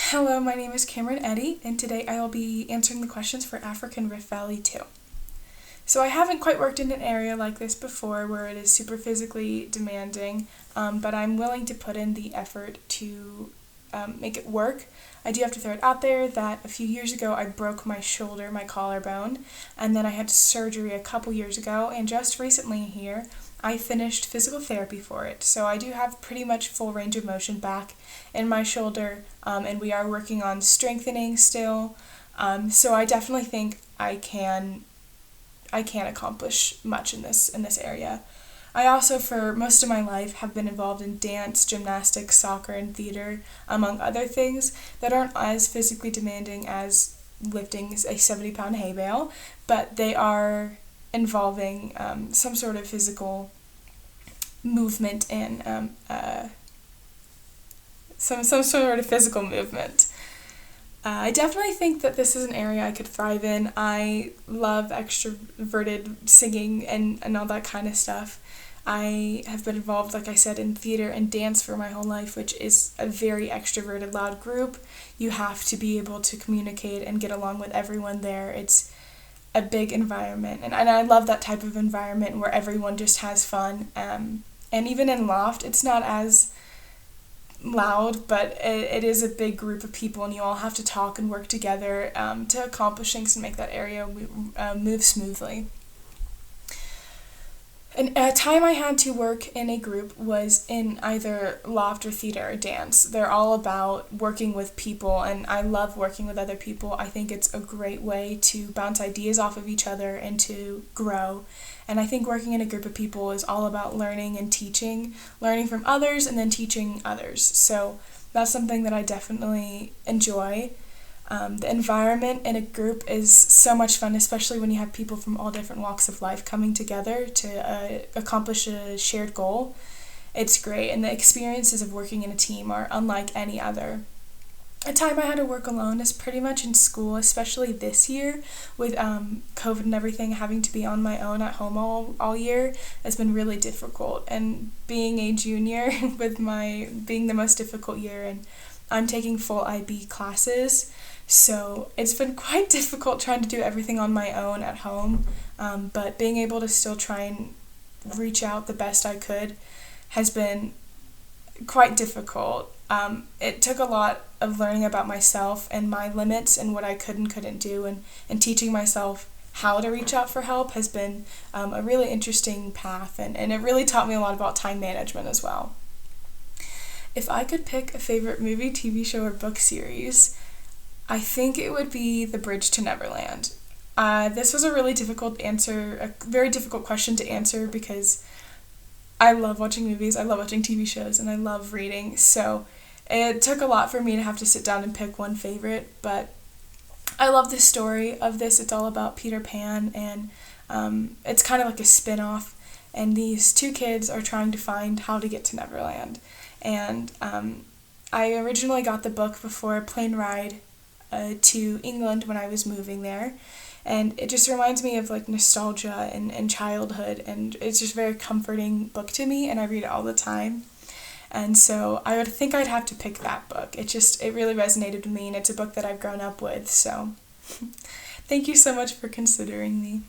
Hello, my name is Kamrynn Eddy, and today I will be answering the questions for African Rift Valley 2. So I haven't quite worked in an area like this before where it is super physically demanding, but I'm willing to put in the effort to make it work. I do have to throw it out there that a few years ago I broke my shoulder, my collarbone, and then I had surgery a couple years ago, and just recently here I finished physical therapy for it. So I do have pretty much full range of motion back in my shoulder, and we are working on strengthening still. So I definitely think I can accomplish much in this area. I also, for most of my life, have been involved in dance, gymnastics, soccer, and theater, among other things that aren't as physically demanding as lifting a 70-pound hay bale, but they are involving some sort of physical movement and some sort of physical movement. I definitely think that this is an area I could thrive in. I love extroverted singing and all that kind of stuff. I have been involved, like I said, in theater and dance for my whole life, which is a very extroverted, loud group. You have to be able to communicate and get along with everyone there. It's a big environment, and I love that type of environment where everyone just has fun. And even in Loft, it's not as loud, but it is a big group of people, and you all have to talk and work together to accomplish things and make that area move smoothly. And a time I had to work in a group was in either Loft or theater or dance. They're all about working with people, and I love working with other people. I think it's a great way to bounce ideas off of each other and to grow. And I think working in a group of people is all about learning and teaching, learning from others and then teaching others. So that's something that I definitely enjoy. The environment in a group is so much fun, especially when you have people from all different walks of life coming together to accomplish a shared goal. It's great, and the experiences of working in a team are unlike any other. A time I had to work alone is pretty much in school, especially this year with COVID and everything, having to be on my own at home all year has been really difficult. And being a junior with being the most difficult year, and I'm taking full IB classes, so it's been quite difficult trying to do everything on my own at home, but being able to still try and reach out the best I could has been quite difficult. It took a lot of learning about myself and my limits and what I could and couldn't do, and teaching myself how to reach out for help has been a really interesting path, and it really taught me a lot about time management as well. If I could pick a favorite movie, TV show, or book series, I think it would be The Bridge to Neverland. This was a very difficult question to answer because I love watching movies, I love watching TV shows, and I love reading, so it took a lot for me to have to sit down and pick one favorite, but I love the story of this. It's all about Peter Pan, and it's kind of like a spin-off, and these two kids are trying to find how to get to Neverland. And I originally got the book before a plane ride to England when I was moving there, and it just reminds me of like nostalgia and childhood, and it's just a very comforting book to me, and I read it all the time. And so I would think I'd have to pick that book. It really resonated with me, and it's a book that I've grown up with, so thank you so much for considering me.